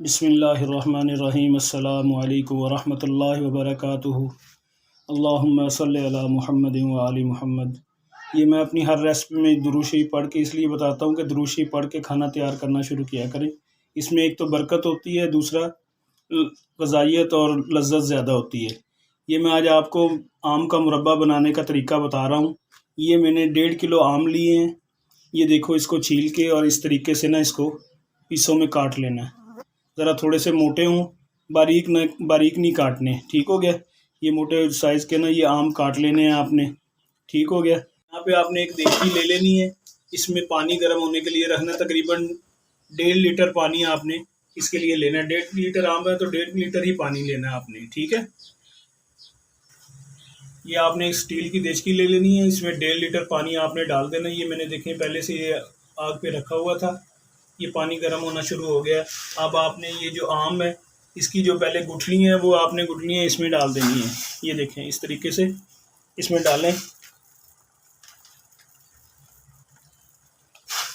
बिस्मिल्लाहिर्रहमानिर्रहीम अस्सलामु अलैकुम वरहमतुल्लाहि वबरकातुहू। अल्लाहुम्मा सल्लि अला मुहम्मदिन व आलि मुहम्मद। ये मैं अपनी हर रेसिपी में दुरूद शरीफ पढ़ के इसलिए बताता हूँ कि दुरूद शरीफ पढ़ के खाना तैयार करना शुरू किया करें। इसमें एक तो बरकत होती है, दूसरा ग़ज़ाइयत और लज़्ज़त ज़्यादा होती है। ये मैं आज आपको आम का मुरब्बा बनाने का तरीका बता रहा हूँ। ये मैंने 1.5 किलो आम लिए हैं। ये देखो, इसको छील के और इस तरीके से ना इसको पीसों में काट लेना है। ज़रा थोड़े से मोटे हों, बारीक नहीं काटने। ठीक हो गया। ये मोटे साइज़ के ना ये आम काट लेने हैं आपने। ठीक हो गया। यहाँ पे आपने एक देगची ले लेनी है। इसमें पानी गर्म होने के लिए रखना, तकरीबन 1.5 लीटर पानी आपने इसके लिए लेना है। 1.5 लीटर आम है तो 1.5 लीटर ही पानी लेना है आपने। ठीक है। ये आपने एक स्टील की देगची ले लेनी है। इसमें 1.5 लीटर पानी आपने डाल देना। ये मैंने देखें पहले से ये आग पे रखा हुआ था। ये पानी गर्म होना शुरू हो गया। अब आपने ये जो आम है, इसकी जो पहले गुठली है वो आपने गुठलियाँ इसमें डाल देनी है। ये देखें, इस तरीके से इसमें डालें।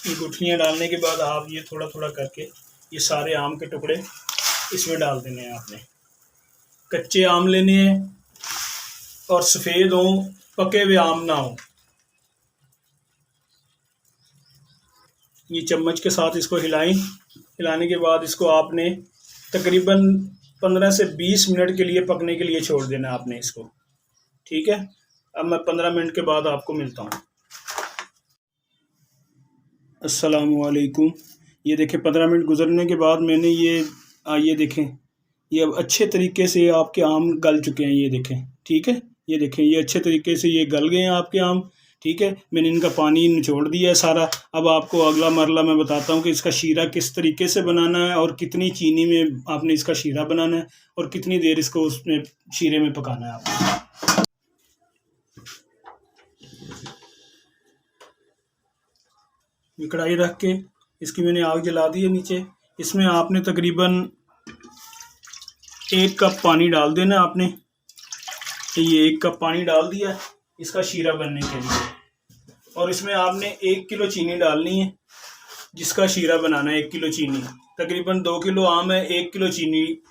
ये गुठलियाँ डालने के बाद आप ये थोड़ा थोड़ा करके ये सारे आम के टुकड़े इसमें डाल देने हैं आपने। कच्चे आम लेने हैं और सफ़ेद हों, पके हुए आम ना हो। ये चम्मच के साथ इसको हिलाएं। हिलाने के बाद इसको आपने तकरीबन 15 से 20 मिनट के लिए पकने के लिए छोड़ देना आपने इसको। ठीक है। अब मैं 15 मिनट के बाद आपको मिलता हूँ। अस्सलामु अलैकुम। ये देखें, 15 मिनट गुजरने के बाद मैंने ये देखें, ये अब अच्छे तरीके से आपके आम गल चुके हैं। ये देखें। ठीक है। ये देखें, ये अच्छे तरीके से ये गल गए हैं आपके आम। ठीक है। मैंने इनका पानी निचोड़ दिया है सारा। अब आपको अगला मरला मैं बताता हूँ कि इसका शीरा किस तरीके से बनाना है और कितनी चीनी में आपने इसका शीरा बनाना है और कितनी देर इसको उसमें शीरे में पकाना है आपको। ये कढ़ाई रख के इसकी मैंने आग जला दी है नीचे। इसमें आपने तकरीबन 1 कप पानी डाल देना आपने। ये 1 कप पानी डाल दिया इसका शीरा बनने के लिए। और इसमें आपने 1 किलो चीनी डालनी है, जिसका शीरा बनाना है। 1 किलो चीनी, तकरीबन 2 किलो आम है, 1 किलो चीनी।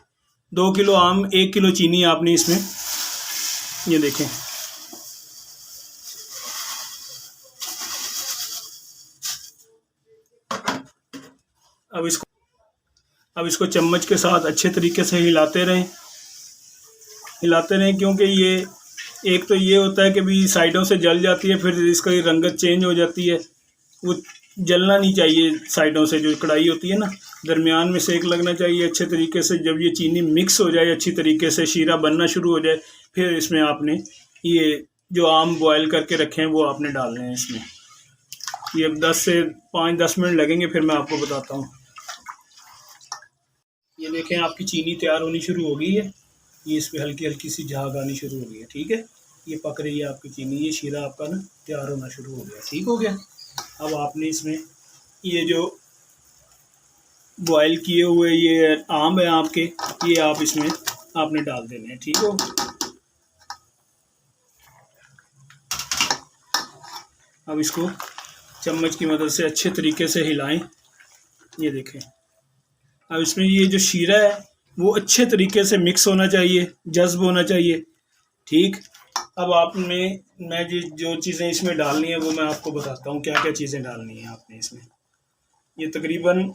2 किलो आम, 1 किलो चीनी आपने इसमें, ये देखें। अब इसको चम्मच के साथ अच्छे तरीके से हिलाते रहें क्योंकि ये एक तो ये होता है कि भी साइडों से जल जाती है, फिर इसका रंगत चेंज हो जाती है। वो जलना नहीं चाहिए साइडों से, जो कढ़ाई होती है ना, दरमियान में सेक लगना चाहिए अच्छे तरीके से। जब ये चीनी मिक्स हो जाए अच्छी तरीके से, शीरा बनना शुरू हो जाए, फिर इसमें आपने ये जो आम बॉयल करके रखे हैं वो आपने डालने हैं इसमें। ये 5-10 मिनट लगेंगे, फिर मैं आपको बताता हूँ। ये देखें, आपकी चीनी तैयार होनी शुरू हो गई है। ये इस पर हल्की हल्की सी झाग आनी शुरू हो गई है। ठीक है। ये पक रही है आपकी चीनी। ये शीरा आपका ना तैयार होना शुरू हो गया। ठीक हो गया। अब आपने इसमें ये जो बॉयल किए हुए ये आम है आपके, ये आप इसमें आपने डाल देने हैं। ठीक हो। अब इसको चम्मच की मदद से अच्छे तरीके से हिलाएं। ये देखें, अब इसमें ये जो शीरा है वो अच्छे तरीके से मिक्स होना चाहिए, जज्ब होना चाहिए। ठीक। अब आपने मैं जो चीज़ें इसमें डालनी है वो मैं आपको बताता हूँ क्या क्या चीज़ें डालनी है आपने इसमें। ये तकरीबन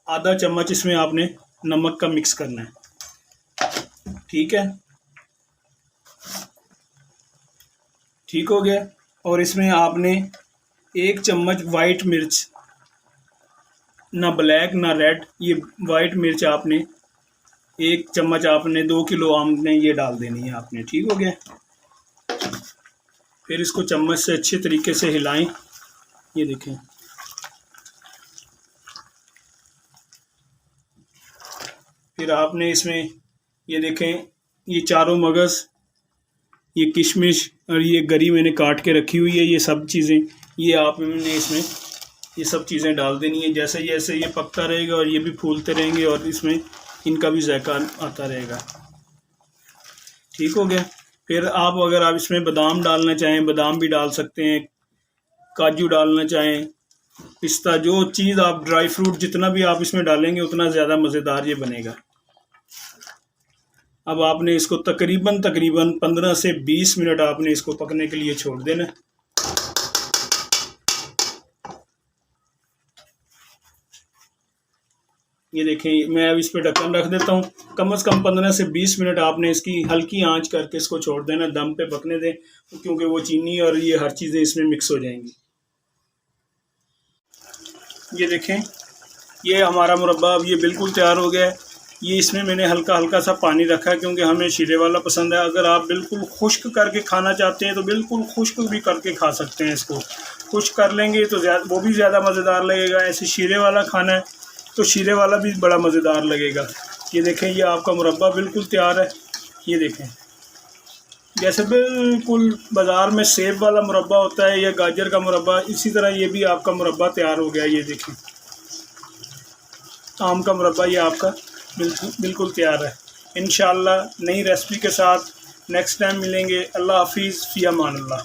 आधा चम्मच इसमें आपने नमक का मिक्स करना है। ठीक है। ठीक हो गया। और इसमें आपने 1 चम्मच वाइट मिर्च, ना ब्लैक ना रेड, ये वाइट मिर्च आपने 1 चम्मच आपने 2 किलो आम में ये डाल देनी है आपने। ठीक हो गया। फिर इसको चम्मच से अच्छे तरीके से हिलाएं। ये देखें, फिर आपने इसमें ये देखें, ये चारों मगज़, ये किशमिश और ये गरी मैंने काट के रखी हुई है। ये सब चीज़ें ये आपने इसमें ये सब चीज़ें डाल देनी है। जैसे जैसे ये पकता रहेगा और ये भी फूलते रहेंगे और इसमें इनका भी जायका आता रहेगा। ठीक हो गया। फिर आप इसमें बादाम डालना चाहें बादाम भी डाल सकते हैं, काजू डालना चाहें पिस्ता, जो चीज़ आप ड्राई फ्रूट जितना भी आप इसमें डालेंगे उतना ज़्यादा मज़ेदार ये बनेगा। अब आपने इसको तकरीबन 15 से 20 मिनट आपने इसको पकने के लिए छोड़ देना। ये देखें, मैं अब इस पर ढक्कन रख देता हूँ। कम से कम 15 से 20 मिनट आपने इसकी हल्की आंच करके इसको छोड़ देना, दम पे पकने दें, क्योंकि वो चीनी और ये हर चीज़ें इसमें मिक्स हो जाएंगी। ये देखें, ये हमारा मुरब्बा अब ये बिल्कुल तैयार हो गया है। ये इसमें मैंने हल्का हल्का सा पानी रखा है, क्योंकि हमें शीरे वाला पसंद है। अगर आप बिल्कुल खुश्क करके खाना चाहते हैं तो बिल्कुल खुश्क भी करके खा सकते हैं। इसको खुश्क कर लेंगे तो वो भी ज़्यादा मज़ेदार लगेगा। ऐसे शीरे वाला खाना है तो शीरे वाला भी बड़ा मज़ेदार लगेगा। ये देखें, ये आपका मुरब्बा बिल्कुल तैयार है। ये देखें, जैसे बिल्कुल बाज़ार में सेब वाला मुरब्बा होता है या गाजर का मुरब्बा, इसी तरह ये भी आपका मुरब्बा तैयार हो गया। ये देखें, आम का मुरब्बा ये आपका बिल्कुल तैयार है। इंशाअल्लाह नई रेसिपी के साथ नेक्स्ट टाइम मिलेंगे। अल्लाह हाफिज़, फ़ी अमान अल्लाह।